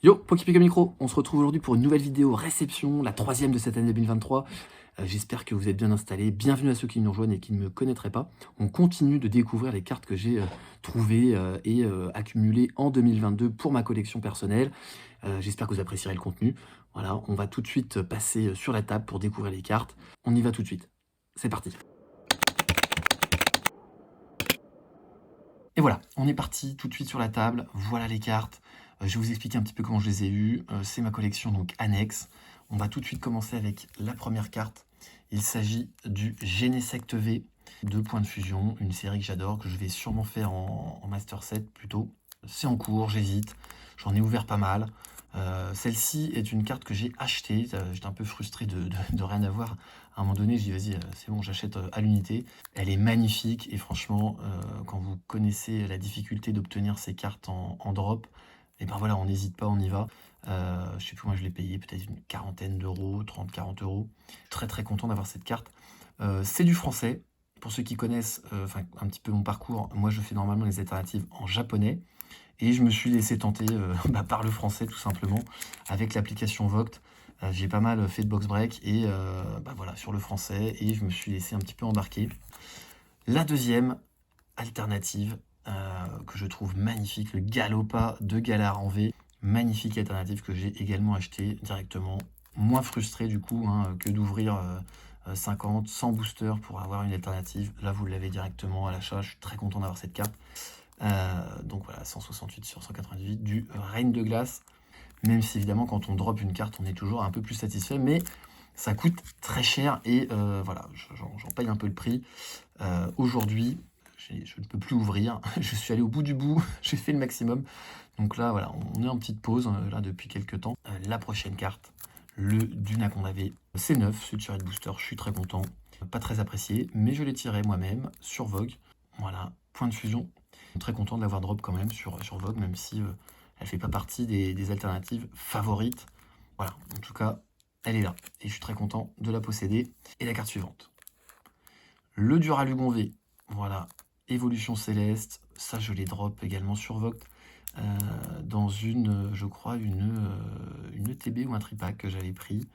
Yo, Pokipico Micro, on se retrouve aujourd'hui pour une nouvelle vidéo réception, la troisième de cette année 2023. J'espère que vous êtes bien installés. Bienvenue à ceux qui nous rejoignent et qui ne me connaîtraient pas. On continue de découvrir les cartes que j'ai trouvées et accumulées en 2022 pour ma collection personnelle. J'espère que vous apprécierez le contenu. Voilà, on va tout de suite passer sur la table pour découvrir les cartes. On y va tout de suite. C'est parti. Et voilà, on est parti tout de suite sur la table. Voilà les cartes. Je vais vous expliquer un petit peu comment je les ai eues. C'est ma collection donc annexe. On va tout de suite commencer avec la première carte. Il s'agit du Genesect V, 2 points de fusion, une série que j'adore, que je vais sûrement faire en Master Set plutôt. C'est en cours, j'hésite. J'en ai ouvert pas mal. Celle-ci est une carte que j'ai achetée. J'étais un peu frustré de rien avoir. À un moment donné, j'ai dit, vas-y, c'est bon, j'achète à l'unité. Elle est magnifique et franchement, quand vous connaissez la difficulté d'obtenir ces cartes en drop, et ben voilà, on n'hésite pas, on y va. Je sais plus, moi je l'ai payé peut-être une quarantaine d'euros, 30-40 euros. Très très content d'avoir cette carte. C'est du français. Pour ceux qui connaissent un petit peu mon parcours, moi je fais normalement les alternatives en japonais. Et je me suis laissé tenter par le français tout simplement, avec l'application Voct. J'ai pas mal fait de box break et voilà, sur le français, et je me suis laissé un petit peu embarquer. La deuxième alternative que je trouve magnifique, le Galopa de Galar en V. Magnifique alternative que j'ai également acheté directement. Moins frustré du coup que d'ouvrir 50, 100 boosters pour avoir une alternative. Là, vous l'avez directement à l'achat. Je suis très content d'avoir cette carte. Donc voilà, 168 sur 198 du Reine de Glace. Même si évidemment, quand on drop une carte, on est toujours un peu plus satisfait. Mais ça coûte très cher et voilà, j'en paye un peu le prix. Aujourd'hui, je ne peux plus ouvrir. Je suis allé au bout du bout. J'ai fait le maximum. Donc là, voilà, on est en petite pause là depuis quelques temps. La prochaine carte, le Duna qu'on avait. C'est neuf, celui de Red Booster. Je suis très content. Pas très apprécié, mais je l'ai tiré moi-même sur Vogue. Voilà, point de fusion. Très content de l'avoir drop quand même sur Vogue, même si elle fait pas partie des alternatives favorites. Voilà, en tout cas, elle est là. Et je suis très content de la posséder. Et la carte suivante. Le Duralugon V. Voilà, Évolution Céleste. Ça, je les drop également sur Vogue. Dans je crois, une ETB ou un tripack que j'avais pris.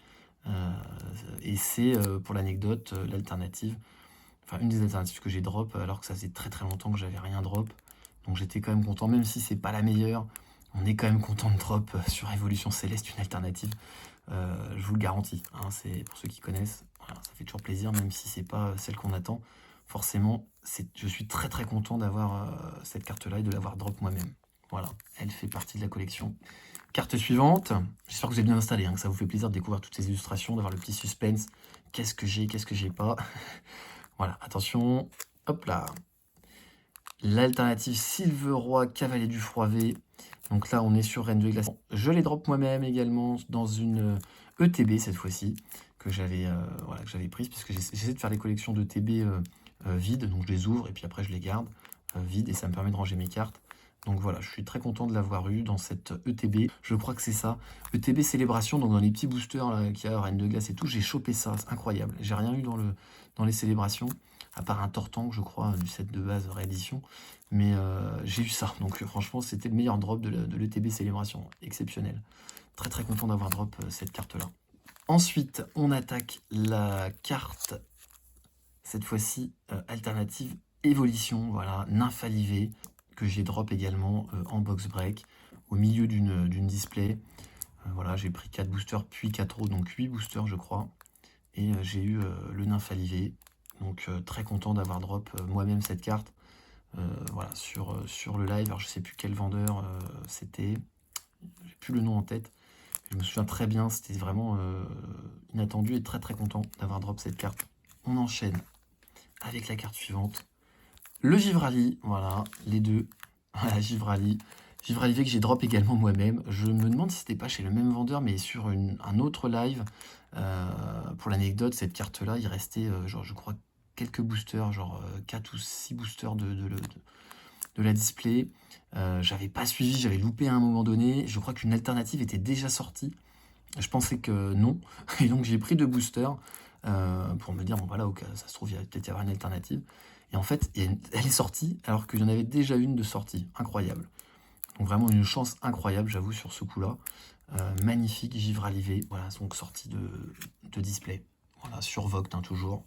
Et c'est, pour l'anecdote, l'alternative. Enfin, une des alternatives que j'ai drop, alors que ça faisait très très longtemps que j'avais rien drop. Donc j'étais quand même content, même si c'est pas la meilleure, on est quand même content de drop sur Évolution Céleste une alternative. Je vous le garantis, c'est pour ceux qui connaissent, voilà, ça fait toujours plaisir, même si c'est pas celle qu'on attend. Forcément, je suis très très content d'avoir cette carte-là et de l'avoir drop moi-même. Voilà, elle fait partie de la collection. Carte suivante, j'espère que vous êtes bien installé, que ça vous fait plaisir de découvrir toutes ces illustrations, d'avoir le petit suspense. Qu'est-ce que j'ai pas. Voilà, attention, hop là. L'alternative Silveroi Cavalier du Froid V. Donc là, on est sur Reine de Glace. Je les drop moi-même également dans une ETB cette fois-ci, que j'avais prise, puisque j'essaie de faire les collections d'ETB vides, donc je les ouvre et puis après je les garde vides, et ça me permet de ranger mes cartes. Donc voilà, je suis très content de l'avoir eu dans cette ETB. Je crois que c'est ça. ETB Célébration, donc dans les petits boosters qu'il y a, Reine de Glace et tout, j'ai chopé ça, c'est incroyable. J'ai rien eu dans les célébrations, à part un Tortank, je crois, du set de base réédition. Mais j'ai eu ça. Donc franchement, c'était le meilleur drop de l'ETB Célébration. Exceptionnel. Très très content d'avoir drop cette carte-là. Ensuite, on attaque la carte, cette fois-ci, alternative Évolution. Voilà, Nymphalivé, que j'ai drop également en box break, au milieu d'une display. Voilà, j'ai pris 4 boosters, puis 4 autres, donc 8 boosters, je crois. Et j'ai eu le Nymphalivé. Donc très content d'avoir drop moi-même cette carte. Voilà, sur le live. Alors je sais plus quel vendeur c'était. J'ai plus le nom en tête. Je me souviens très bien, c'était vraiment inattendu et très très content d'avoir drop cette carte. On enchaîne avec la carte suivante. Le Givrali, voilà, les deux. Voilà, Givrali. Givrali V que j'ai drop également moi-même. Je me demande si c'était pas chez le même vendeur, mais sur un autre live. Pour l'anecdote, cette carte-là, il restait, genre, je crois, quelques boosters, genre 4 ou 6 boosters de la display. J'avais pas suivi, j'avais loupé à un moment donné. Je crois qu'une alternative était déjà sortie. Je pensais que non. Et donc j'ai pris 2 boosters pour me dire, bon voilà, ça se trouve, il va peut-être y avoir une alternative. Et en fait, elle est sortie alors qu'il y en avait déjà une de sortie. Incroyable. Donc vraiment une chance incroyable, j'avoue, sur ce coup-là. Magnifique, givre alivé, voilà, donc sortie de display. Voilà, sur Vogt, hein, toujours.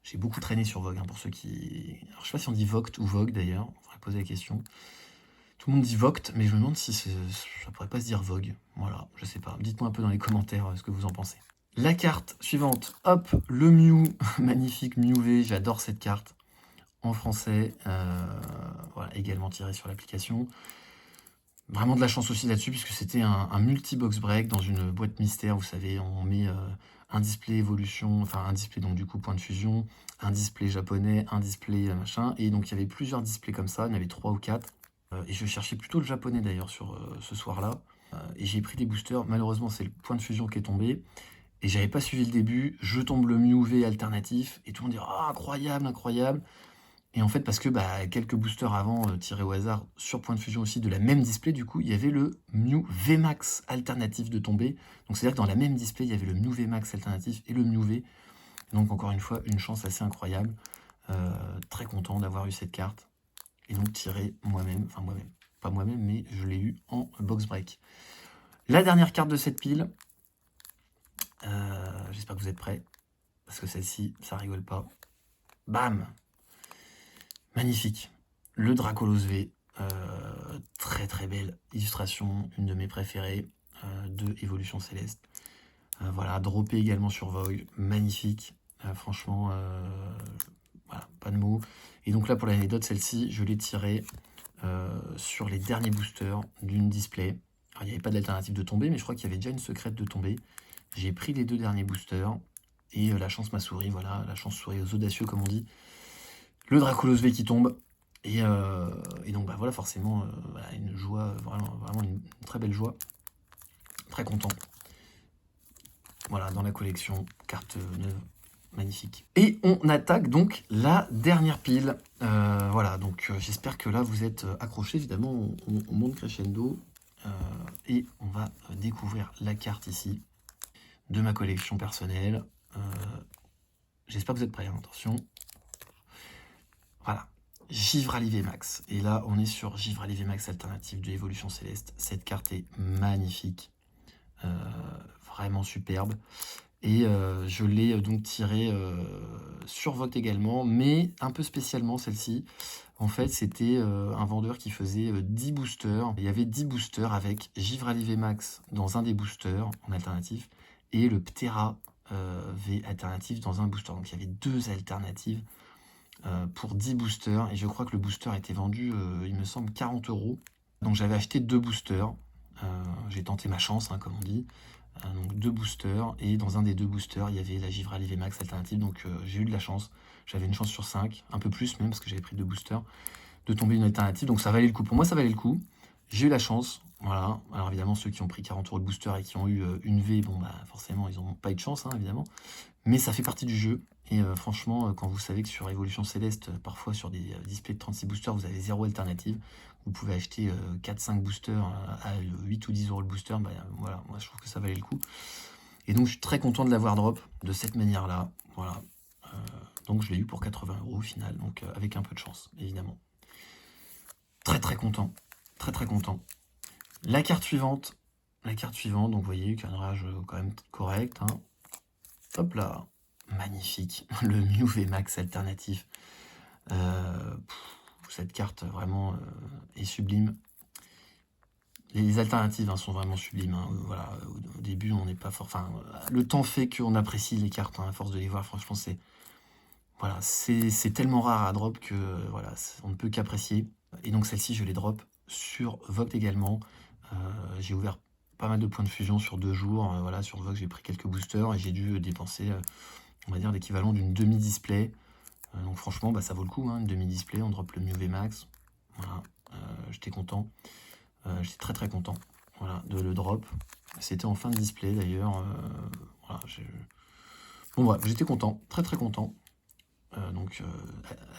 J'ai beaucoup traîné sur Vogue, hein, pour ceux qui... Alors, je sais pas si on dit Vogt ou Vogue, d'ailleurs, on faudrait poser la question. Tout le monde dit Vogt, mais je me demande si ça pourrait pas se dire Vogue. Voilà, je sais pas. Dites-moi un peu dans les commentaires ce que vous en pensez. La carte suivante, hop, le Mew, magnifique Mew V, j'adore cette carte. En français, voilà, également tiré sur l'application. Vraiment de la chance aussi là-dessus, puisque c'était un multi-box break dans une boîte mystère. Vous savez, on met un display évolution, enfin un display donc du coup point de fusion, un display japonais, un display machin. Et donc il y avait plusieurs displays comme ça, il y en avait 3 ou 4. Et je cherchais plutôt le japonais d'ailleurs sur ce soir-là. Et j'ai pris des boosters. Malheureusement, c'est le point de fusion qui est tombé. Et j'avais pas suivi le début. Je tombe le Mew V alternatif. Et tout le monde dit ah, incroyable, incroyable. Et en fait, parce que quelques boosters avant, tirés au hasard, sur point de fusion aussi, de la même display, du coup, il y avait le Mew VMAX alternatif de tomber. Donc c'est-à-dire que dans la même display, il y avait le Mew VMAX alternatif et le Mew V. Donc encore une fois, une chance assez incroyable. Très content d'avoir eu cette carte. Et donc tiré moi-même, enfin moi-même, pas moi-même, mais je l'ai eu en box break. La dernière carte de cette pile, j'espère que vous êtes prêts, parce que celle-ci, ça rigole pas. Bam! Magnifique. Le Dracolos V, très très belle illustration, une de mes préférées, de Évolution Céleste. Voilà, droppé également sur Vogue, magnifique. Franchement, voilà, pas de mots. Et donc là, pour l'anecdote, celle-ci, je l'ai tirée sur les derniers boosters d'une display. Alors, il n'y avait pas d'alternative de tomber, mais je crois qu'il y avait déjà une secrète de tomber. J'ai pris les 2 derniers boosters, et la chance m'a souri, voilà, la chance sourit aux audacieux, comme on dit. Le Dracolos V qui tombe, et donc bah, voilà, forcément, voilà, une joie, vraiment une très belle joie. Très content. Voilà, dans la collection, carte neuve, magnifique. Et on attaque donc la dernière pile. Voilà, donc j'espère que là vous êtes accrochés. Évidemment, on monte crescendo. Et on va découvrir la carte ici de ma collection personnelle. J'espère que vous êtes prêts, hein, attention. Voilà, Givrali VMAX. Et là, on est sur Givrali VMAX alternative de Évolution Céleste. Cette carte est magnifique. Vraiment superbe. Et je l'ai donc tirée sur Vogt également, mais un peu spécialement celle-ci. En fait, c'était un vendeur qui faisait 10 boosters. Il y avait 10 boosters avec Givrali VMAX dans un des boosters en alternatif et le Ptera V alternatif dans un booster. Donc il y avait 2 alternatives pour 10 boosters. Et je crois que le booster était vendu, il me semble, 40 €. Donc j'avais acheté 2 boosters. J'ai tenté ma chance, hein, comme on dit. Donc 2 boosters, et dans un des 2 boosters, il y avait la Givrali VMAX alternative, donc j'ai eu de la chance. J'avais une chance sur 5, un peu plus même, parce que j'avais pris 2 boosters, de tomber une alternative, donc ça valait le coup. Pour moi, ça valait le coup. J'ai eu la chance, voilà. Alors évidemment, ceux qui ont pris 40 € de booster et qui ont eu une V, bon bah forcément, ils n'ont pas eu de chance, hein, évidemment. Mais ça fait partie du jeu. Et franchement, quand vous savez que sur Évolution Céleste, parfois sur des displays de 36 boosters, vous avez 0 alternative, vous pouvez acheter 4-5 boosters à 8 ou 10 € le booster, bah, voilà, moi je trouve que ça valait le coup. Et donc je suis très content de l'avoir drop de cette manière-là. Voilà. Donc je l'ai eu pour 80 € au final, donc avec un peu de chance, évidemment. Très très content. Très très content. La carte suivante. Donc vous voyez, cadrage quand même correct. Hein. Hop là. Magnifique. Le Mew VMAX alternatif. Cette carte vraiment est sublime. Les alternatives, hein, sont vraiment sublimes. Hein. Voilà, au début, on n'est pas fort. Enfin, le temps fait qu'on apprécie les cartes, hein, à force de les voir. Franchement, voilà, c'est tellement rare à drop que voilà, on ne peut qu'apprécier. Et donc celle-ci, je les drop sur Vogt également. J'ai ouvert pas mal de points de fusion sur 2 jours. Voilà, sur Vogt, j'ai pris quelques boosters et j'ai dû dépenser, on va dire, l'équivalent d'une demi-display. Donc franchement, bah, ça vaut le coup, hein, une demi-display. On drop le Mew VMAX. Voilà, j'étais content. J'étais très très content, voilà, de le drop. C'était en fin de display d'ailleurs. Voilà, bon bref, j'étais content, très très content. Donc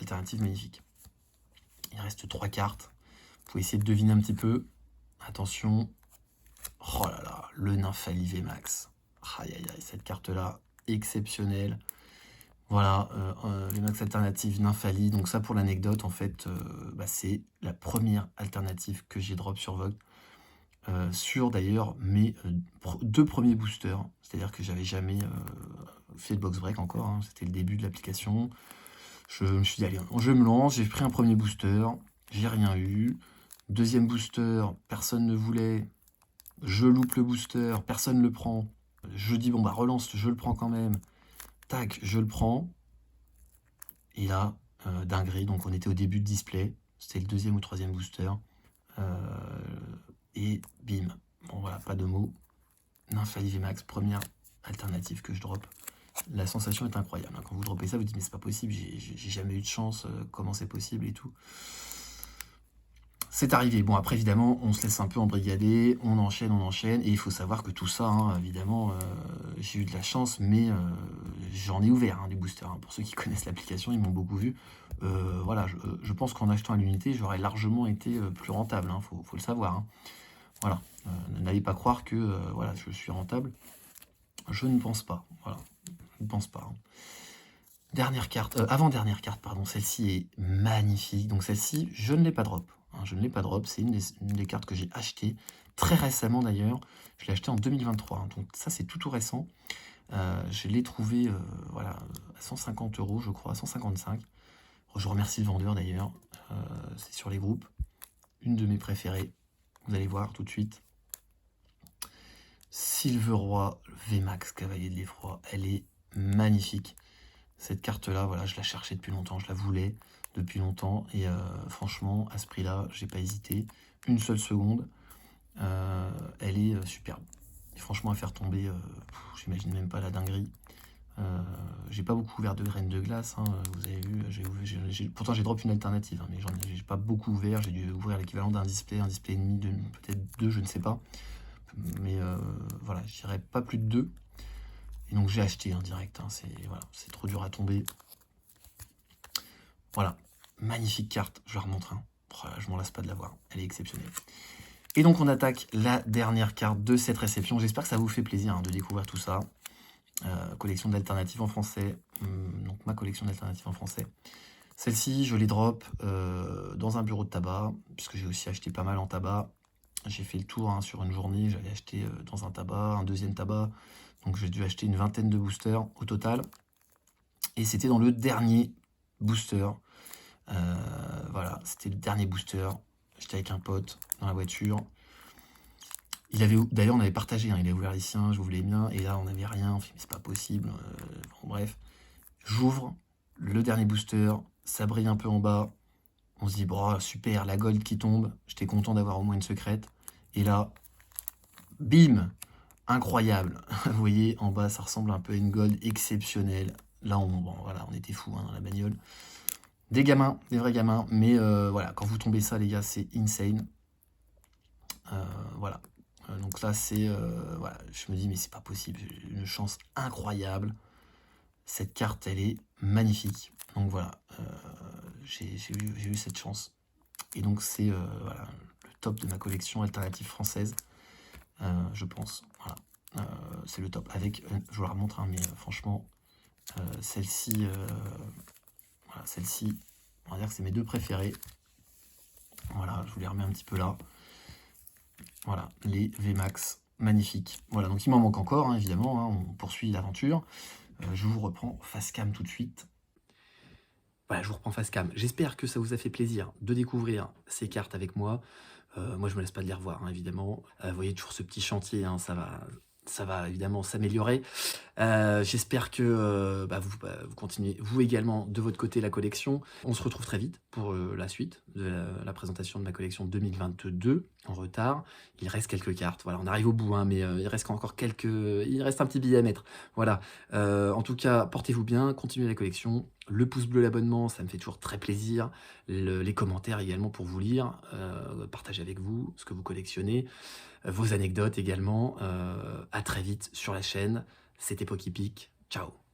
alternative magnifique. Il reste 3 cartes. Vous pouvez essayer de deviner un petit peu. Attention. Oh là là, le Nymphali VMAX. Aïe aïe aïe, cette carte là, exceptionnelle. Voilà, les max alternatives Nymphalie. Donc ça, pour l'anecdote, en fait, c'est la première alternative que j'ai drop sur Vogue. Sur d'ailleurs mes 2 premiers boosters. C'est-à-dire que j'avais jamais fait de box break encore, hein. C'était le début de l'application. Je me suis dit: «Allez, je me lance». J'ai pris un premier booster, j'ai rien eu. Deuxième booster, personne ne voulait. Je loupe le booster, personne ne le prend. Je dis: «Bon, bah, relance, je le prends quand même». Tac, je le prends. Et là, dinguerie, donc on était au début de display. C'était le deuxième ou troisième booster. Et bim. Bon, voilà, pas de mots. Nymphalie VMAX, première alternative que je drop. La sensation est incroyable, hein. Quand vous droppez ça, vous dites mais c'est pas possible, j'ai jamais eu de chance, comment c'est possible et tout. C'est arrivé. Bon, après évidemment, on se laisse un peu embrigader, on enchaîne, et il faut savoir que tout ça, hein, évidemment, j'ai eu de la chance, mais j'en ai ouvert, hein, du booster, hein. Pour ceux qui connaissent l'application, ils m'ont beaucoup vu. Voilà, je pense qu'en achetant à l'unité, j'aurais largement été plus rentable, hein, faut le savoir, hein. Voilà, n'allez pas croire que voilà, je suis rentable. Je ne pense pas. Voilà, je ne pense pas, hein. Dernière carte, avant-dernière carte, pardon. Celle-ci est magnifique. Donc celle-ci, je ne l'ai pas drop, hein, je ne l'ai pas drop. C'est une des cartes que j'ai achetées très récemment d'ailleurs. Je l'ai acheté en 2023, hein, donc ça c'est tout récent. Je l'ai trouvé voilà, à 150 €, je crois, à 155. Je remercie le vendeur d'ailleurs. C'est sur les groupes. Une de mes préférées. Vous allez voir tout de suite. Silveroi VMAX Cavalier de l'Effroi. Elle est magnifique. Cette carte-là, voilà, je la cherchais depuis longtemps, je la voulais depuis longtemps. Et franchement, à ce prix-là, j'ai pas hésité une seule seconde. Elle est superbe. Et franchement, à faire tomber, j'imagine même pas la dinguerie. J'ai pas beaucoup ouvert de graines de glace, hein, vous avez vu. Pourtant, j'ai drop une alternative, hein, mais j'ai pas beaucoup ouvert. J'ai dû ouvrir l'équivalent d'un display, un display et demi, peut-être deux, je ne sais pas. Mais voilà, je dirais pas plus de 2. Et donc j'ai acheté en direct, hein, voilà, c'est trop dur à tomber. Voilà, magnifique carte, je la remontre, hein. Oh là, je m'en lasse pas de la voir, elle est exceptionnelle. Et donc on attaque la dernière carte de cette réception. J'espère que ça vous fait plaisir, hein, de découvrir tout ça. Collection d'alternatives en français, donc ma collection d'alternatives en français. Celle-ci, je les drop dans un bureau de tabac, puisque j'ai aussi acheté pas mal en tabac. J'ai fait le tour, hein, sur une journée, j'allais acheter dans un tabac, un deuxième tabac. Donc j'ai dû acheter une vingtaine de boosters au total. Et c'était dans le dernier booster. Voilà, c'était le dernier booster. J'étais avec un pote dans la voiture. D'ailleurs, on avait partagé, hein, il avait ouvert les siens, je ouvre les miens, et là, on n'avait rien. On fait, mais c'est pas possible. Bon, bref, j'ouvre le dernier booster, ça brille un peu en bas. On se dit, bon, super, la gold qui tombe. J'étais content d'avoir au moins une secrète. Et là, bim, incroyable. Vous voyez, en bas, ça ressemble un peu à une gold exceptionnelle. Là, voilà, on était fous, hein, dans la bagnole. Des gamins, des vrais gamins. Mais voilà, quand vous tombez ça, les gars, c'est insane. Voilà. Donc là, voilà, je me dis, mais c'est pas possible. J'ai une chance incroyable. Cette carte, elle est magnifique. Donc voilà, j'ai eu cette chance. Et donc c'est voilà, le top de ma collection alternative française, je pense. Voilà, c'est le top. Avec, je vous la remontre, hein, mais franchement, celle-ci, voilà, celle-ci, on va dire que c'est mes deux préférées. Voilà, je vous les remets un petit peu là. Voilà, les VMAX, magnifiques. Voilà, donc il m'en manque encore, hein, évidemment, hein, on poursuit l'aventure. Je vous reprends face cam tout de suite. Voilà, je vous reprends face cam. J'espère que ça vous a fait plaisir de découvrir ces cartes avec moi. Moi, je me laisse pas de les revoir, hein, évidemment. Vous voyez toujours ce petit chantier, hein, ça va évidemment s'améliorer. J'espère que vous continuez, vous également, de votre côté, la collection. On se retrouve très vite pour la suite de la présentation de ma collection 2022 en retard. Il reste quelques cartes, voilà, on arrive au bout, hein, mais il reste encore il reste un petit billet à mettre. Voilà, en tout cas, portez-vous bien, continuez la collection. Le pouce bleu, l'abonnement, ça me fait toujours très plaisir. Les commentaires également pour vous lire, partager avec vous ce que vous collectionnez, vos anecdotes également. À très vite sur la chaîne. C'était Pokipic. Ciao.